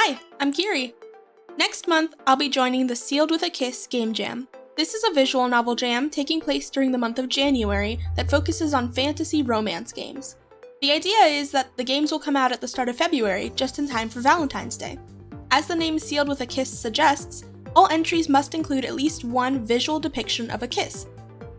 Hi, I'm Kiri. Next month, I'll be joining the Sealed with a Kiss game jam. This is a visual novel jam taking place during the month of January that focuses on fantasy romance games. The idea is that the games will come out at the start of February, just in time for Valentine's Day. As the name Sealed with a Kiss suggests, all entries must include at least one visual depiction of a kiss.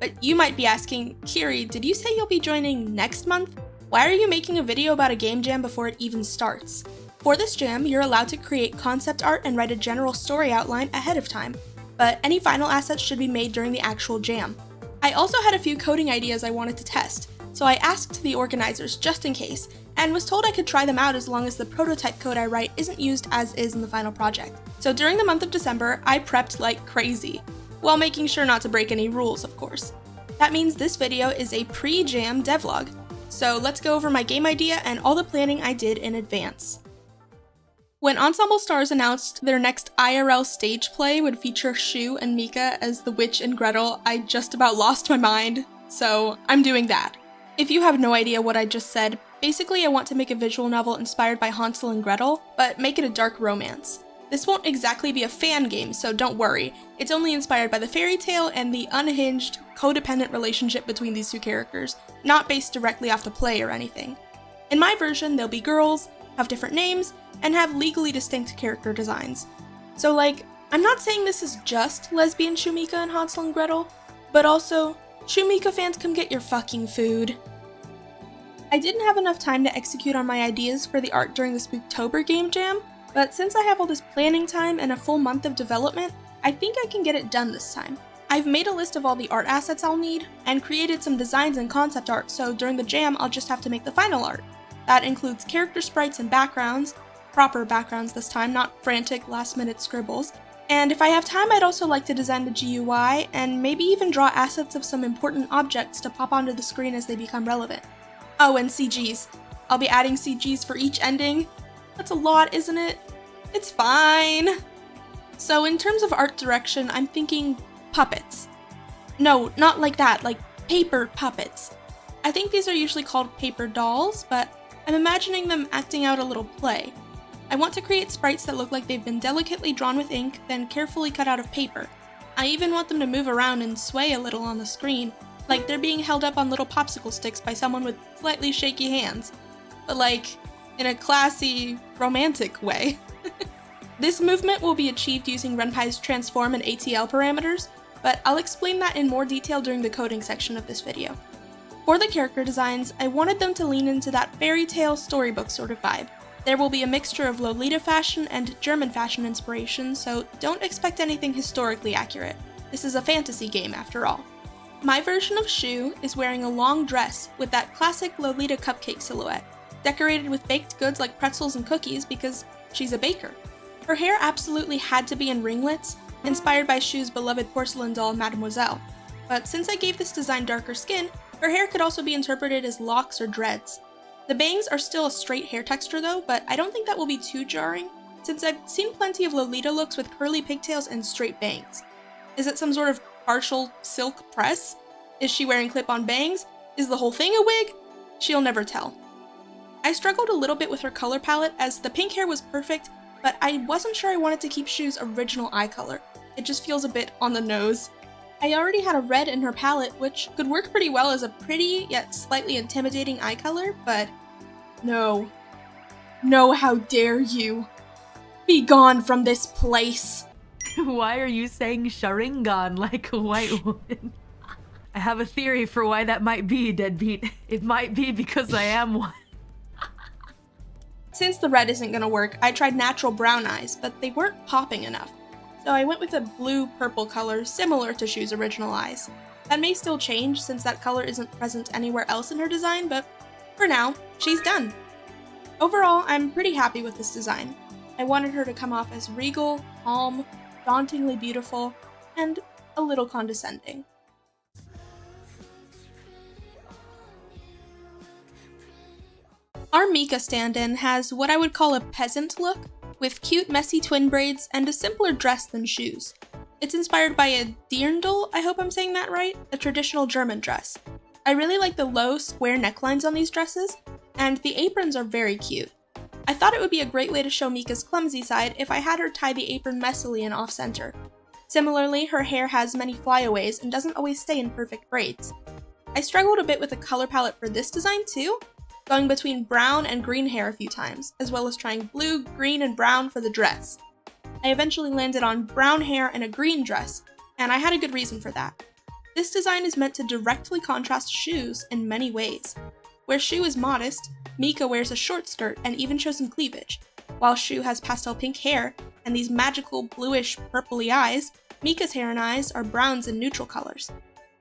But you might be asking, Kiri, did you say you'll be joining next month? Why are you making a video about a game jam before it even starts? For this jam, you're allowed to create concept art and write a general story outline ahead of time, but any final assets should be made during the actual jam. I also had a few coding ideas I wanted to test, so I asked the organizers just in case, and was told I could try them out as long as the prototype code I write isn't used as is in the final project. So during the month of December, I prepped like crazy, while making sure not to break any rules, of course. That means this video is a pre-jam devlog, so let's go over my game idea and all the planning I did in advance. When Ensemble Stars announced their next IRL stage play would feature Shu and Mika as the witch and Gretel, I just about lost my mind, so I'm doing that. If you have no idea what I just said, basically I want to make a visual novel inspired by Hansel and Gretel, but make it a dark romance. This won't exactly be a fan game, so don't worry. It's only inspired by the fairy tale and the unhinged, codependent relationship between these two characters, not based directly off the play or anything. In my version, they'll be girls, have different names, and have legally distinct character designs. So I'm not saying this is just lesbian Shumika and Hansel and Gretel, but also, Shumika fans, come get your fucking food. I didn't have enough time to execute on my ideas for the art during the Spooktober game jam, but since I have all this planning time and a full month of development, I think I can get it done this time. I've made a list of all the art assets I'll need, and created some designs and concept art, so during the jam I'll just have to make the final art. That includes character sprites and backgrounds, proper backgrounds this time, not frantic last-minute scribbles. And if I have time, I'd also like to design the GUI, and maybe even draw assets of some important objects to pop onto the screen as they become relevant. Oh, and CGs. I'll be adding CGs for each ending. That's a lot, isn't it? It's fine. So in terms of art direction, I'm thinking puppets. No, not like that, like paper puppets. I think these are usually called paper dolls, but I'm imagining them acting out a little play. I want to create sprites that look like they've been delicately drawn with ink, then carefully cut out of paper. I even want them to move around and sway a little on the screen, like they're being held up on little popsicle sticks by someone with slightly shaky hands. But in a classy, romantic way. This movement will be achieved using Renpai's transform and ATL parameters, but I'll explain that in more detail during the coding section of this video. For the character designs, I wanted them to lean into that fairy tale storybook sort of vibe. There will be a mixture of Lolita fashion and German fashion inspiration, so don't expect anything historically accurate. This is a fantasy game after all. My version of Shu is wearing a long dress with that classic Lolita cupcake silhouette, decorated with baked goods like pretzels and cookies because she's a baker. Her hair absolutely had to be in ringlets, inspired by Shu's beloved porcelain doll Mademoiselle. But since I gave this design darker skin, her hair could also be interpreted as locks or dreads. The bangs are still a straight hair texture though, but I don't think that will be too jarring, since I've seen plenty of Lolita looks with curly pigtails and straight bangs. Is it some sort of partial silk press? Is she wearing clip-on bangs? Is the whole thing a wig? She'll never tell. I struggled a little bit with her color palette as the pink hair was perfect, but I wasn't sure I wanted to keep Shu's original eye color. It just feels a bit on the nose. I already had a red in her palette, which could work pretty well as a pretty, yet slightly intimidating eye color, but no. No, how dare you! Be gone from this place! Why are you saying Sharingan like a white woman? I have a theory for why that might be, deadbeat. It might be because I am one. Since the red isn't gonna work, I tried natural brown eyes, but they weren't popping enough. So I went with a blue-purple color similar to Shu's original eyes. That may still change since that color isn't present anywhere else in her design, but for now, she's done. Overall, I'm pretty happy with this design. I wanted her to come off as regal, calm, dauntingly beautiful, and a little condescending. Our Mika stand-in has what I would call a peasant look, with cute messy twin braids and a simpler dress than shoes. It's inspired by a Dirndl, I hope I'm saying that right, a traditional German dress. I really like the low, square necklines on these dresses, and the aprons are very cute. I thought it would be a great way to show Mika's clumsy side if I had her tie the apron messily and off-center. Similarly, her hair has many flyaways and doesn't always stay in perfect braids. I struggled a bit with the color palette for this design too, going between brown and green hair a few times, as well as trying blue, green, and brown for the dress. I eventually landed on brown hair and a green dress, and I had a good reason for that. This design is meant to directly contrast shoes in many ways. Where Shu is modest, Mika wears a short skirt and even shows some cleavage. While Shu has pastel pink hair and these magical bluish purpley eyes, Mika's hair and eyes are browns and neutral colors.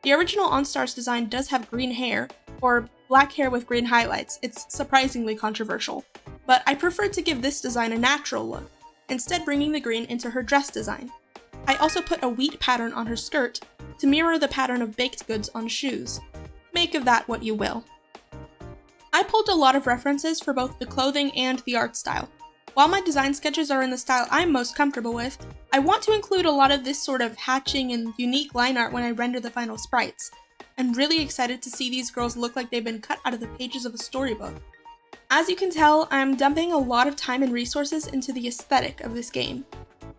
The original OnStar's design does have green hair, or black hair with green highlights. It's surprisingly controversial. But I preferred to give this design a natural look, instead bringing the green into her dress design. I also put a wheat pattern on her skirt to mirror the pattern of baked goods on shoes. Make of that what you will. I pulled a lot of references for both the clothing and the art style. While my design sketches are in the style I'm most comfortable with, I want to include a lot of this sort of hatching and unique line art when I render the final sprites. I'm really excited to see these girls look like they've been cut out of the pages of a storybook. As you can tell, I'm dumping a lot of time and resources into the aesthetic of this game.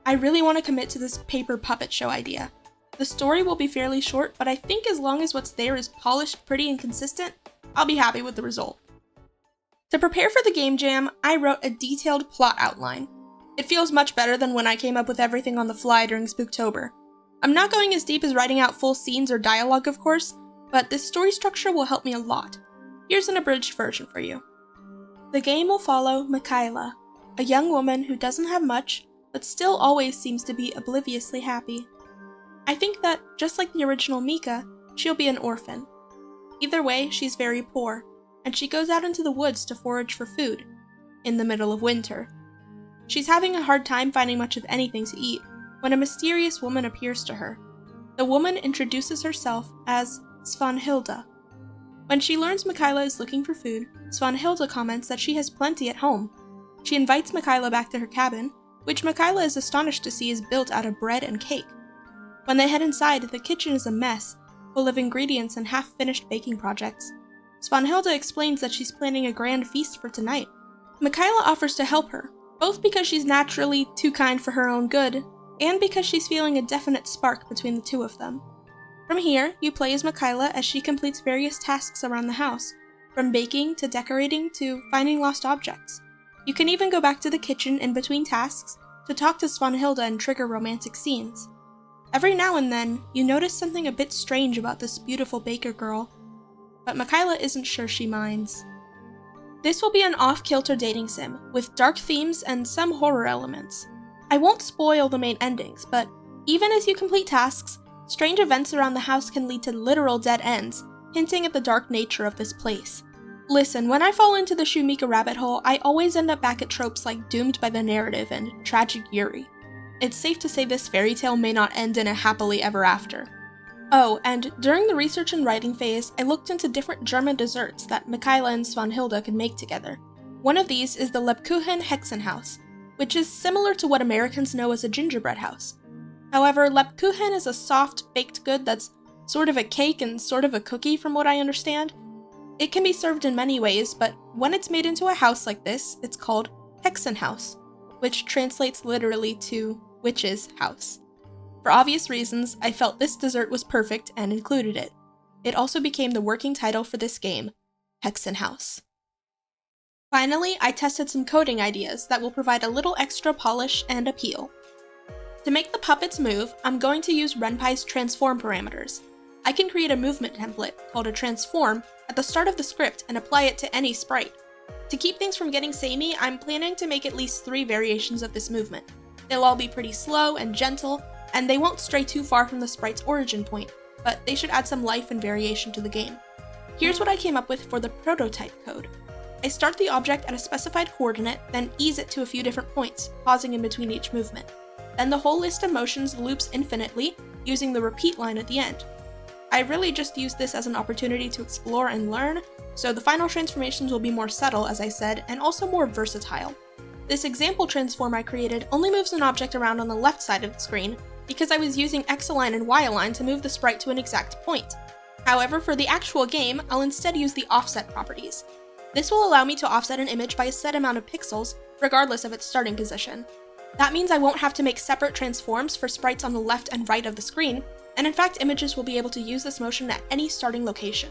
I really want to commit to this paper puppet show idea. The story will be fairly short, but I think as long as what's there is polished, pretty, and consistent, I'll be happy with the result. To prepare for the game jam, I wrote a detailed plot outline. It feels much better than when I came up with everything on the fly during Spooktober. I'm not going as deep as writing out full scenes or dialogue, of course, but this story structure will help me a lot. Here's an abridged version for you. The game will follow Michaela, a young woman who doesn't have much, but still always seems to be obliviously happy. I think that, just like the original Mika, she'll be an orphan. Either way, she's very poor, and she goes out into the woods to forage for food, in the middle of winter. She's having a hard time finding much of anything to eat, when a mysterious woman appears to her. The woman introduces herself as Svanhilda. When she learns Michaela is looking for food, Svanhilda comments that she has plenty at home. She invites Michaela back to her cabin, which Michaela is astonished to see is built out of bread and cake. When they head inside, the kitchen is a mess, full of ingredients and half-finished baking projects. Svanhilda explains that she's planning a grand feast for tonight. Michaela offers to help her, both because she's naturally too kind for her own good, and because she's feeling a definite spark between the two of them. From here, you play as Michaela as she completes various tasks around the house, from baking to decorating to finding lost objects. You can even go back to the kitchen in between tasks to talk to Svanhilda and trigger romantic scenes. Every now and then, you notice something a bit strange about this beautiful baker girl, but Michaela isn't sure she minds. This will be an off-kilter dating sim, with dark themes and some horror elements. I won't spoil the main endings, but even as you complete tasks, strange events around the house can lead to literal dead ends, hinting at the dark nature of this place. Listen, when I fall into the Shumika rabbit hole, I always end up back at tropes like Doomed by the Narrative and Tragic Yuri. It's safe to say this fairy tale may not end in a happily ever after. Oh, and during the research and writing phase, I looked into different German desserts that Michaela and Svanhilda could make together. One of these is the Lebkuchen Hexenhaus, which is similar to what Americans know as a gingerbread house. However, Lebkuchen is a soft, baked good that's sort of a cake and sort of a cookie from what I understand. It can be served in many ways, but when it's made into a house like this, it's called Hexenhaus, which translates literally to witch's house. For obvious reasons, I felt this dessert was perfect and included it. It also became the working title for this game, Hexenhaus. Finally, I tested some coding ideas that will provide a little extra polish and appeal. To make the puppets move, I'm going to use Renpai's transform parameters. I can create a movement template, called a transform, at the start of the script and apply it to any sprite. To keep things from getting samey, I'm planning to make at least 3 variations of this movement. They'll all be pretty slow and gentle, and they won't stray too far from the sprite's origin point, but they should add some life and variation to the game. Here's what I came up with for the prototype code. I start the object at a specified coordinate, then ease it to a few different points, pausing in between each movement. Then the whole list of motions loops infinitely, using the repeat line at the end. I really just used this as an opportunity to explore and learn, so the final transformations will be more subtle, as I said, and also more versatile. This example transform I created only moves an object around on the left side of the screen, because I was using X-align and Y-align to move the sprite to an exact point. However, for the actual game, I'll instead use the offset properties. This will allow me to offset an image by a set amount of pixels, regardless of its starting position. That means I won't have to make separate transforms for sprites on the left and right of the screen, and in fact images will be able to use this motion at any starting location.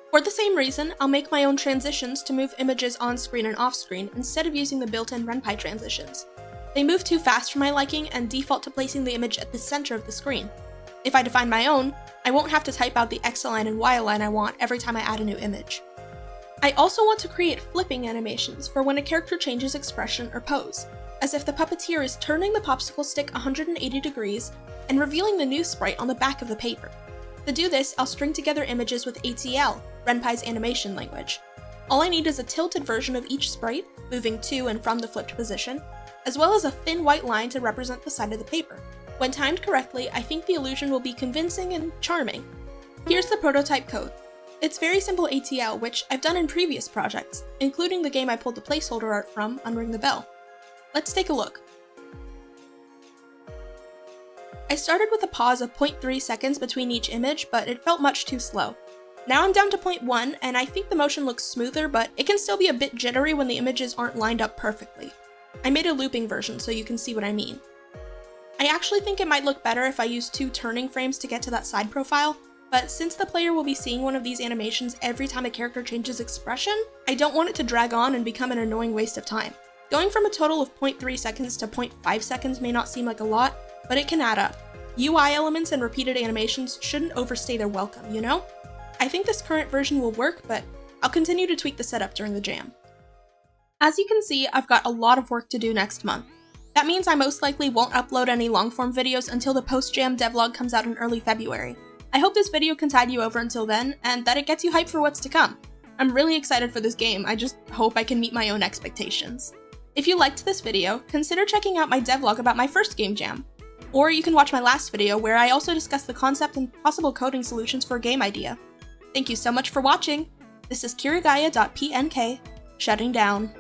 For the same reason, I'll make my own transitions to move images on screen and off screen instead of using the built-in renpai transitions. They move too fast for my liking and default to placing the image at the center of the screen. If I define my own, I won't have to type out the X line and Y line I want every time I add a new image. I also want to create flipping animations for when a character changes expression or pose, as if the puppeteer is turning the popsicle stick 180 degrees and revealing the new sprite on the back of the paper. To do this, I'll string together images with ATL, Renpai's animation language. All I need is a tilted version of each sprite, moving to and from the flipped position, as well as a thin white line to represent the side of the paper. When timed correctly, I think the illusion will be convincing and charming. Here's the prototype code. It's very simple ATL, which I've done in previous projects, including the game I pulled the placeholder art from, Unring the Bell. Let's take a look. I started with a pause of 0.3 seconds between each image, but it felt much too slow. Now I'm down to 0.1, and I think the motion looks smoother, but it can still be a bit jittery when the images aren't lined up perfectly. I made a looping version so you can see what I mean. I actually think it might look better if I use 2 turning frames to get to that side profile, but since the player will be seeing one of these animations every time a character changes expression, I don't want it to drag on and become an annoying waste of time. Going from a total of 0.3 seconds to 0.5 seconds may not seem like a lot, but it can add up. UI elements and repeated animations shouldn't overstay their welcome, you know? I think this current version will work, but I'll continue to tweak the setup during the jam. As you can see, I've got a lot of work to do next month. That means I most likely won't upload any long-form videos until the post-jam devlog comes out in early February. I hope this video can tide you over until then, and that it gets you hyped for what's to come. I'm really excited for this game, I just hope I can meet my own expectations. If you liked this video, consider checking out my devlog about my first game jam. Or you can watch my last video where I also discuss the concept and possible coding solutions for a game idea. Thank you so much for watching! This is kirigaya.pnk, shutting down.